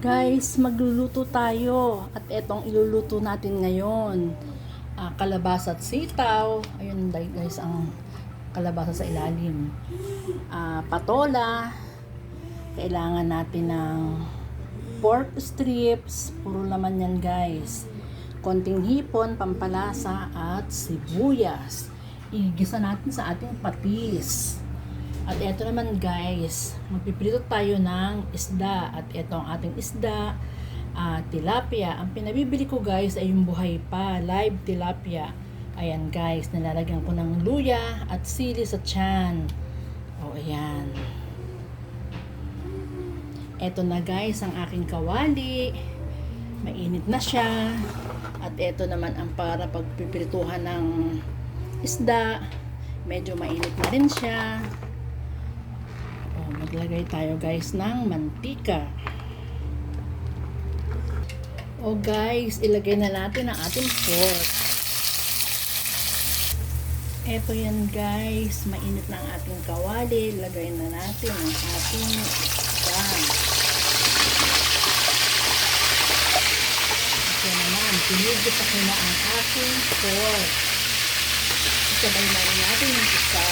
Guys, magluluto tayo at etong iluluto natin ngayon. Kalabasa at sitaw. Ayun guys ang kalabasa sa ilalim. Patola. Kailangan natin ng pork strips. Puro laman yan guys. Konting hipon, pampalasa at sibuyas. Igisa natin sa ating patis. At eto naman guys, magpiprito tayo ng isda. At eto ang ating isda, tilapia. Ang pinabibili ko guys ay yung buhay pa, live tilapia. Ayan guys, nilalagyan ko ng luya at sili sa tiyan. O ayan. Eto na guys ang aking kawali. Mainit na siya. At eto naman ang para pagpipirituhan ng isda. Medyo mainit na rin siya. Maglagay tayo guys ng mantika. O guys, ilagay na natin ang ating pork. Eto yan guys, mainit na ang ating kawali. Ilagay na natin ang ating isda. Ito naman, pinigit ako na ang ating pork. Isabay na rin natin yung isa.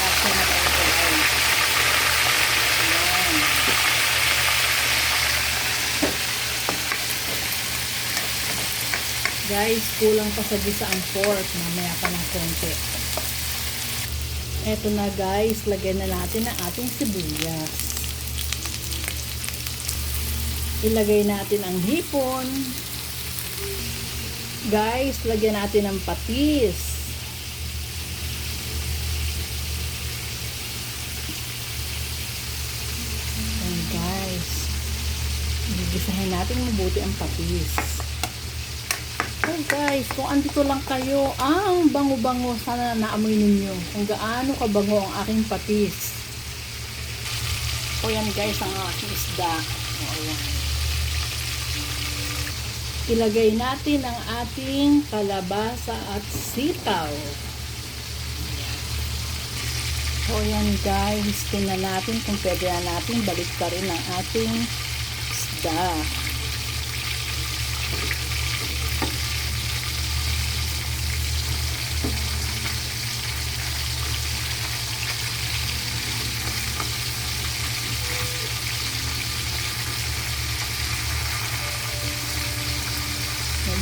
Kasi na rin ito guys. Guys, kulang pa sa gisa ang pork. Mamaya pa ng konti. Eto na guys, lagyan na natin ang ating sibuyas. Ilagay natin ang hipon. Guys, lagyan natin ng patis. Ayan guys. Gigisahin natin mabuti ang patis. Hey guys, kung andito lang kayo, ang bango-bango, sana naamoy ninyo kung gaano kabango ang aking patis. O yan guys, ang aking isda. O yan. Ilagay natin ang ating kalabasa at sitaw. O yan guys, tingnan natin kung pwede na natin balik pa rin ang ating isda.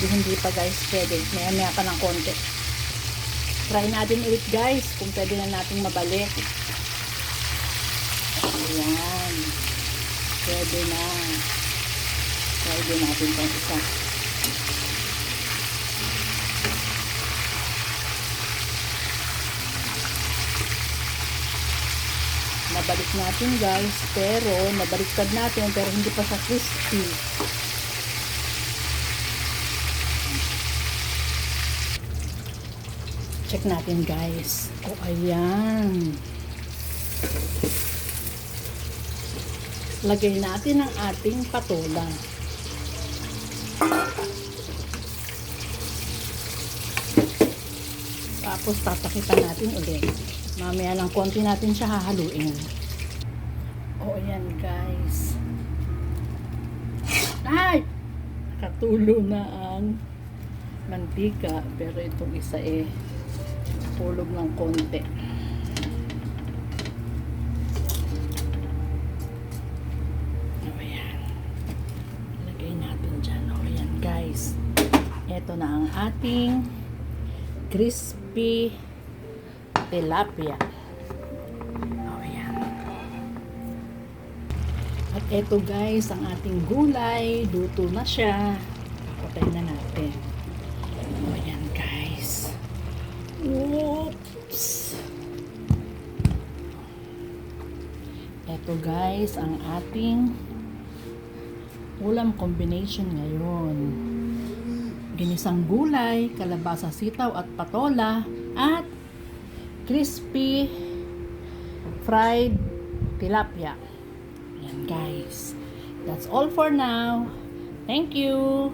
Hindi pa guys pwede, maya pa ng konti. Try natin ulit guys kung pwede na natin mabalik. Ayan, pwede na. Pwede natin itong isa. Nabalik natin guys, pero nabaliktad natin pero hindi pa sa crispy. Check natin guys. O ayan. Lagay natin ang ating patola. Tapos tatakitan natin ulit. Mamaya lang konti natin siya hahaluin. O ayan guys. Ay! Nakatulo na ang mantika. Pero itong isa tulog ng konti. Ayan. Lagay natin dyan. Ayan guys. Ito na ang ating crispy tilapia. Ayan. At ito guys, ang ating gulay. Luto na siya. Patay na natin. Ayan guys. Oops. Ito guys ang ating ulam combination ngayon. Ginisang gulay, kalabasa, sitaw at patola at crispy fried tilapia. Ayan guys. That's all for now. Thank you.